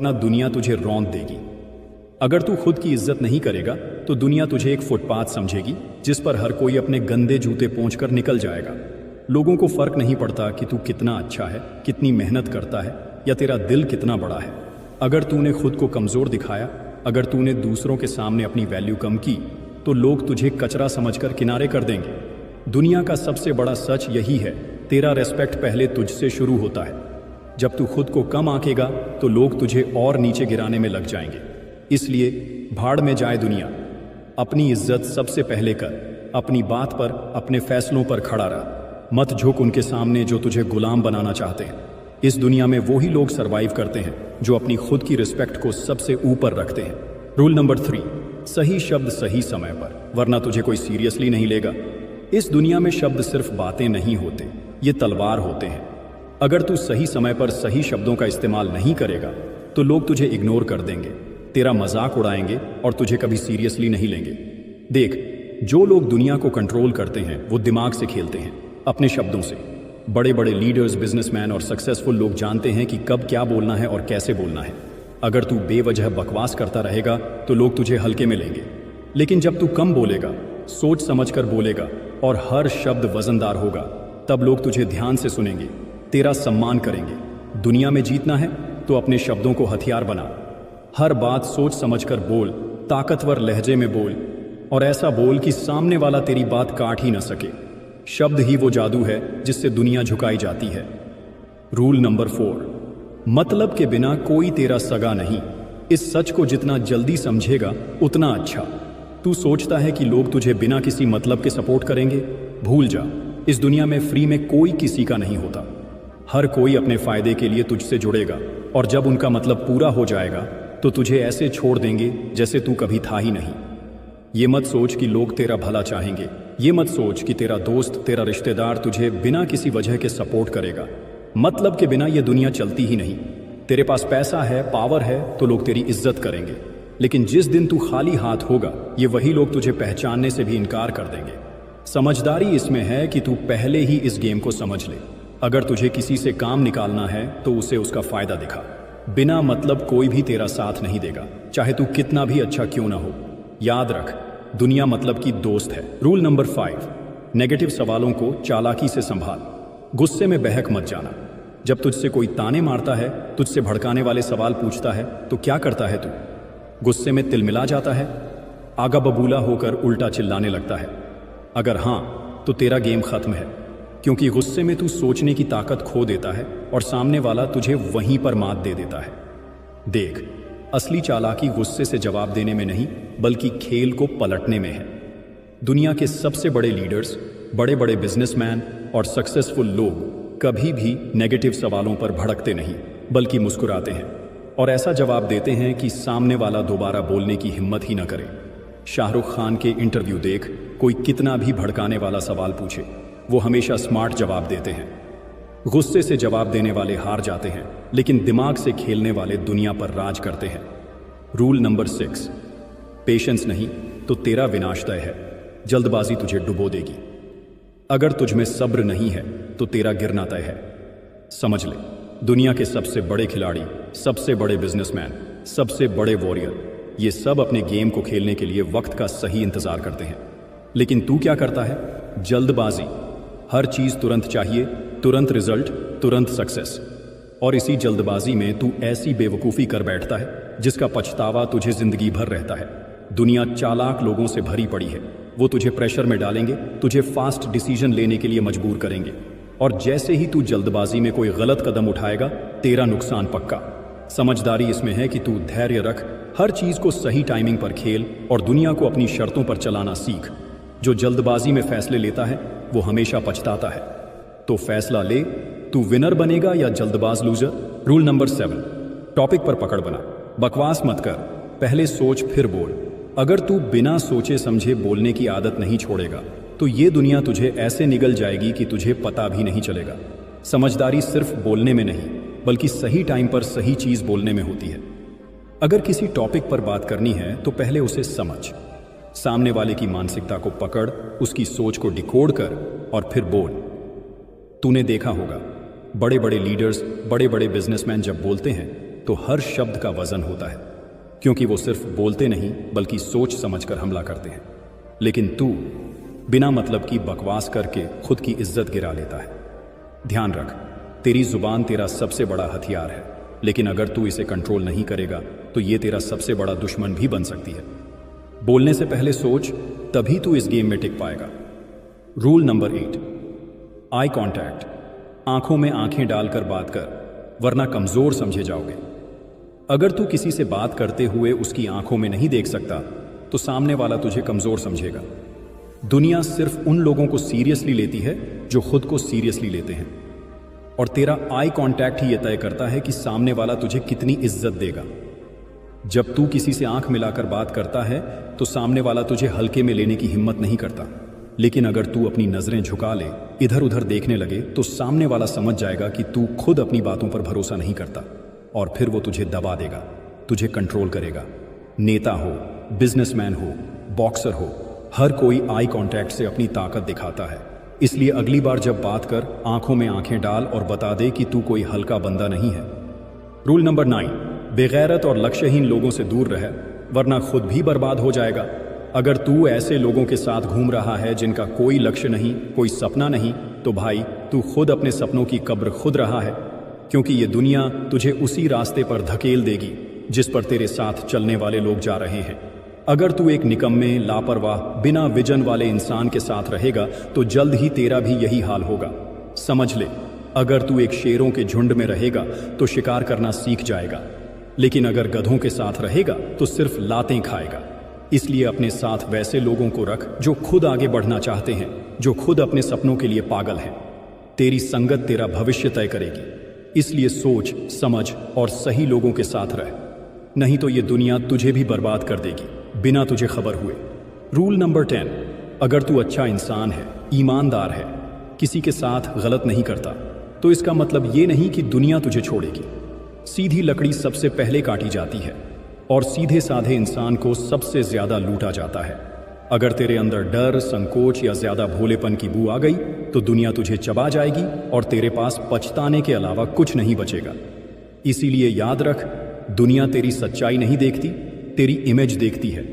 ना दुनिया तुझे रौंद देगी। अगर तू खुद की इज्जत नहीं करेगा तो दुनिया तुझे एक फुटपाथ समझेगी जिस पर हर कोई अपने गंदे जूते पोंछकर निकल जाएगा। लोगों को फर्क नहीं पड़ता कि तू कितना अच्छा है, कितनी मेहनत करता है या तेरा दिल कितना बड़ा है। अगर तूने खुद को कमज़ोर दिखाया, अगर तूने दूसरों के सामने अपनी वैल्यू कम की, तो लोग तुझे कचरा समझकर किनारे कर देंगे। दुनिया का सबसे बड़ा सच यही है, तेरा रेस्पेक्ट पहले तुझसे शुरू होता है। जब तू खुद को कम आंकेगा तो लोग तुझे और नीचे गिराने में लग जाएंगे। इसलिए भाड़ में जाए दुनिया, अपनी इज्जत सबसे पहले कर। अपनी बात पर, अपने फैसलों पर खड़ा रह। मत झुक उनके सामने जो तुझे गुलाम बनाना चाहते हैं। इस दुनिया में वही लोग सरवाइव करते हैं जो अपनी खुद की रिस्पेक्ट को सबसे ऊपर रखते हैं। रूल नंबर 3, सही शब्द सही समय पर, वरना तुझे कोई सीरियसली नहीं लेगा। इस दुनिया में शब्द सिर्फ बातें नहीं होते, ये तलवार होते हैं। अगर तू सही समय पर सही शब्दों का इस्तेमाल नहीं करेगा तो लोग तुझे इग्नोर कर देंगे, तेरा मजाक उड़ाएंगे और तुझे कभी सीरियसली नहीं लेंगे। देख, जो लोग दुनिया को कंट्रोल करते हैं वो दिमाग से खेलते हैं, अपने शब्दों से। बड़े बड़े लीडर्स, बिजनेसमैन और सक्सेसफुल लोग जानते हैं कि कब क्या बोलना है और कैसे बोलना है। अगर तू बेवजह बकवास करता रहेगा तो लोग तुझे हल्के में लेंगे, लेकिन जब तू कम बोलेगा, सोच समझकर बोलेगा और हर शब्द वजनदार होगा, तब लोग तुझे ध्यान से सुनेंगे, तेरा सम्मान करेंगे। दुनिया में जीतना है तो अपने शब्दों को हथियार बना। हर बात सोच समझकर बोल, ताकतवर लहजे में बोल और ऐसा बोल कि सामने वाला तेरी बात काट ही न सके। शब्द ही वो जादू है जिससे दुनिया झुकाई जाती है। रूल नंबर 4, मतलब के बिना कोई तेरा सगा नहीं। इस सच को जितना जल्दी समझेगा उतना अच्छा। तू सोचता है कि लोग तुझे बिना किसी मतलब के सपोर्ट करेंगे? भूल जा, इस दुनिया में फ्री में कोई किसी का नहीं होता। हर कोई अपने फायदे के लिए तुझसे जुड़ेगा और जब उनका मतलब पूरा हो जाएगा तो तुझे ऐसे छोड़ देंगे जैसे तू कभी था ही नहीं। ये मत सोच कि लोग तेरा भला चाहेंगे। ये मत सोच कि तेरा दोस्त, तेरा रिश्तेदार तुझे बिना किसी वजह के सपोर्ट करेगा। मतलब के बिना ये दुनिया चलती ही नहीं। तेरे पास पैसा है, पावर है तो लोग तेरी इज्जत करेंगे, लेकिन जिस दिन तू खाली हाथ होगा ये वही लोग तुझे पहचानने से भी इनकार कर देंगे। समझदारी इसमें है कि तू पहले ही इस गेम को समझ ले। अगर तुझे किसी से काम निकालना है तो उसे उसका फायदा दिखा। बिना मतलब कोई भी तेरा साथ नहीं देगा, चाहे तू कितना भी अच्छा क्यों ना हो। याद रख, दुनिया मतलब की दोस्त है। रूल नंबर 5, नेगेटिव सवालों को चालाकी से संभाल। गुस्से में बहक मत जाना। जब तुझसे कोई ताने मारता है, तुझसे भड़काने वाले सवाल पूछता है, तो क्या करता है तू? गुस्से में तिलमिला जाता है, आगा बबूला होकर उल्टा चिल्लाने लगता है? अगर हाँ तो तेरा गेम खत्म है, क्योंकि गुस्से में तू सोचने की ताकत खो देता है और सामने वाला तुझे वहीं पर मात दे देता है। देख, असली चालाकी गुस्से से जवाब देने में नहीं बल्कि खेल को पलटने में है। दुनिया के सबसे बड़े लीडर्स, बड़े बड़े बिजनेसमैन और सक्सेसफुल लोग कभी भी नेगेटिव सवालों पर भड़कते नहीं बल्कि मुस्कुराते हैं और ऐसा जवाब देते हैं कि सामने वाला दोबारा बोलने की हिम्मत ही न करे। शाहरुख खान के इंटरव्यू देख, कोई कितना भी भड़काने वाला सवाल पूछे वो हमेशा स्मार्ट जवाब देते हैं। गुस्से से जवाब देने वाले हार जाते हैं, लेकिन दिमाग से खेलने वाले दुनिया पर राज करते हैं। रूल नंबर 6, पेशेंस नहीं तो तेरा विनाश तय है। जल्दबाजी तुझे डुबो देगी। अगर तुझ में सब्र नहीं है तो तेरा गिरना तय है। समझ ले, दुनिया के सबसे बड़े खिलाड़ी, सबसे बड़े बिजनेसमैन, सबसे बड़े वॉरियर, ये सब अपने गेम को खेलने के लिए वक्त का सही इंतजार करते हैं। लेकिन तू क्या करता है? जल्दबाजी। हर चीज तुरंत चाहिए, तुरंत रिजल्ट, तुरंत सक्सेस। और इसी जल्दबाजी में तू ऐसी बेवकूफ़ी कर बैठता है जिसका पछतावा तुझे जिंदगी भर रहता है। दुनिया चालाक लोगों से भरी पड़ी है। वो तुझे प्रेशर में डालेंगे, तुझे फास्ट डिसीजन लेने के लिए मजबूर करेंगे और जैसे ही तू जल्दबाजी में कोई गलत कदम उठाएगा, तेरा नुकसान पक्का। समझदारी इसमें है कि तू धैर्य रख, हर चीज को सही टाइमिंग पर खेल और दुनिया को अपनी शर्तों पर चलाना सीख। जो जल्दबाजी में फैसले लेता है वो हमेशा पछताता है। तो फैसला ले, तू विनर बनेगा या जल्दबाज लूजर। रूल नंबर 7, टॉपिक पर पकड़ बना। बकवास मत कर, पहले सोच फिर बोल। अगर तू बिना सोचे समझे बोलने की आदत नहीं छोड़ेगा तो ये दुनिया तुझे ऐसे निगल जाएगी कि तुझे पता भी नहीं चलेगा। समझदारी सिर्फ बोलने में नहीं बल्कि सही टाइम पर सही चीज बोलने में होती है। अगर किसी टॉपिक पर बात करनी है तो पहले उसे समझ, सामने वाले की मानसिकता को पकड़, उसकी सोच को डिकोड कर और फिर बोल। तूने देखा होगा, बड़े बड़े लीडर्स, बड़े बड़े बिजनेसमैन जब बोलते हैं तो हर शब्द का वजन होता है, क्योंकि वो सिर्फ बोलते नहीं बल्कि सोच समझकर हमला करते हैं। लेकिन तू बिना मतलब की बकवास करके खुद की इज्जत गिरा लेता है। ध्यान रख, तेरी जुबान तेरा सबसे बड़ा हथियार है, लेकिन अगर तू इसे कंट्रोल नहीं करेगा तो ये तेरा सबसे बड़ा दुश्मन भी बन सकती है। बोलने से पहले सोच, तभी तू इस गेम में टिक पाएगा। Rule number 8, eye contact. आंखों में आंखें डालकर बात कर, वरना कमजोर समझे जाओगे। अगर तू किसी से बात करते हुए उसकी आंखों में नहीं देख सकता तो सामने वाला तुझे कमजोर समझेगा। दुनिया सिर्फ उन लोगों को सीरियसली लेती है जो खुद को सीरियसली लेते हैं, और तेरा आई कांटेक्ट ही यह तय करता है कि सामने वाला तुझे कितनी इज्जत देगा। जब तू किसी से आंख मिलाकर बात करता है तो सामने वाला तुझे हल्के में लेने की हिम्मत नहीं करता, लेकिन अगर तू अपनी नजरें झुका ले, इधर उधर देखने लगे, तो सामने वाला समझ जाएगा कि तू खुद अपनी बातों पर भरोसा नहीं करता, और फिर वो तुझे दबा देगा, तुझे कंट्रोल करेगा। नेता हो, बिजनेसमैन हो, बॉक्सर हो, हर कोई आई कांटेक्ट से अपनी ताकत दिखाता है। इसलिए अगली बार जब बात कर, आंखों में आंखें डाल और बता दे कि तू कोई हल्का बंदा नहीं है। रूल नंबर 9, बेगैरत और लक्ष्यहीन लोगों से दूर रहे, वरना खुद भी बर्बाद हो जाएगा। अगर तू ऐसे लोगों के साथ घूम रहा है जिनका कोई लक्ष्य नहीं, कोई सपना नहीं, तो भाई तू खुद अपने सपनों की कब्र खुद रहा है, क्योंकि ये दुनिया तुझे उसी रास्ते पर धकेल देगी जिस पर तेरे साथ चलने वाले लोग जा रहे हैं। अगर तू एक निकम्मे, लापरवाह, बिना विजन वाले इंसान के साथ रहेगा तो जल्द ही तेरा भी यही हाल होगा। समझ ले, अगर तू एक शेरों के झुंड में रहेगा तो शिकार करना सीख जाएगा, लेकिन अगर गधों के साथ रहेगा तो सिर्फ लातें खाएगा। इसलिए अपने साथ वैसे लोगों को रख जो खुद आगे बढ़ना चाहते हैं, जो खुद अपने सपनों के लिए पागल हैं। तेरी संगत तेरा भविष्य तय करेगी, इसलिए सोच समझ और सही लोगों के साथ रह, नहीं तो ये दुनिया तुझे भी बर्बाद कर देगी बिना तुझे खबर हुए। रूल नंबर 10, अगर तू अच्छा इंसान है, ईमानदार है, किसी के साथ गलत नहीं करता, तो इसका मतलब ये नहीं कि दुनिया तुझे छोड़ेगी। सीधी लकड़ी सबसे पहले काटी जाती है और सीधे साधे इंसान को सबसे ज्यादा लूटा जाता है। अगर तेरे अंदर डर, संकोच या ज्यादा भोलेपन की बू आ गई तो दुनिया तुझे चबा जाएगी और तेरे पास पछताने के अलावा कुछ नहीं बचेगा। इसीलिए याद रख, दुनिया तेरी सच्चाई नहीं देखती, तेरी इमेज देखती है।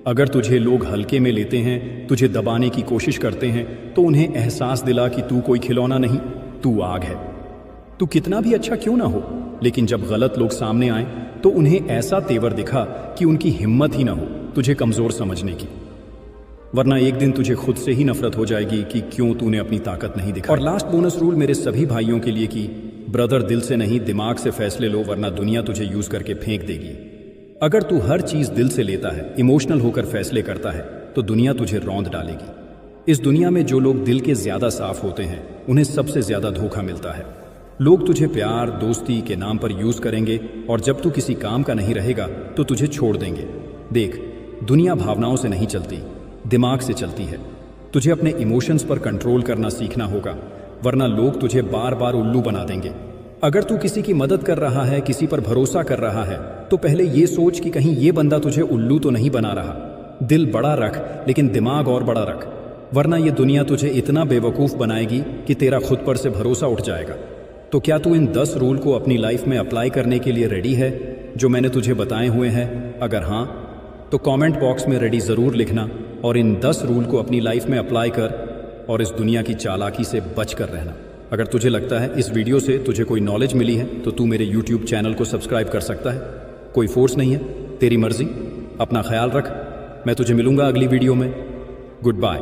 अगर तुझे लोग हल्के में लेते हैं, तुझे दबाने की कोशिश करते हैं, तो उन्हें एहसास दिला कि तू कोई खिलौना नहीं, तू आग है। तू कितना भी अच्छा क्यों ना हो, लेकिन जब गलत लोग सामने आए तो उन्हें ऐसा तेवर दिखा कि उनकी हिम्मत ही ना हो तुझे कमजोर समझने की, वरना एक दिन तुझे खुद से ही नफरत हो जाएगी कि क्यों तूने अपनी ताकत नहीं दिखाई। और लास्ट बोनस रूल मेरे सभी भाइयों के लिए कि ब्रदर, दिल से नहीं दिमाग से फैसले लो, वरना दुनिया तुझे यूज करके फेंक देगी। अगर तू हर चीज दिल से लेता है, इमोशनल होकर फैसले करता है, तो दुनिया तुझे रौंद डालेगी। इस दुनिया में जो लोग दिल के ज्यादा साफ होते हैं उन्हें सबसे ज्यादा धोखा मिलता है। लोग तुझे प्यार, दोस्ती के नाम पर यूज करेंगे और जब तू किसी काम का नहीं रहेगा तो तुझे छोड़ देंगे। देख, दुनिया भावनाओं से नहीं चलती, दिमाग से चलती है। तुझे अपने इमोशंस पर कंट्रोल करना सीखना होगा, वरना लोग तुझे बार बार उल्लू बना देंगे। अगर तू किसी की मदद कर रहा है, किसी पर भरोसा कर रहा है, तो पहले ये सोच कि कहीं ये बंदा तुझे उल्लू तो नहीं बना रहा। दिल बड़ा रख, लेकिन दिमाग और बड़ा रख, वरना ये दुनिया तुझे इतना बेवकूफ बनाएगी कि तेरा खुद पर से भरोसा उठ जाएगा। तो क्या तू इन 10 रूल को अपनी लाइफ में अप्लाई करने के लिए रेडी है जो मैंने तुझे बताए हुए हैं? अगर हाँ, तो कमेंट बॉक्स में रेडी ज़रूर लिखना और इन 10 रूल को अपनी लाइफ में अप्लाई कर और इस दुनिया की चालाकी से बच कर रहना। अगर तुझे लगता है इस वीडियो से तुझे कोई नॉलेज मिली है तो तू मेरे YouTube चैनल को सब्सक्राइब कर सकता है। कोई फोर्स नहीं है, तेरी मर्जी। अपना ख्याल रख, मैं तुझे मिलूंगा अगली वीडियो में। Good bye.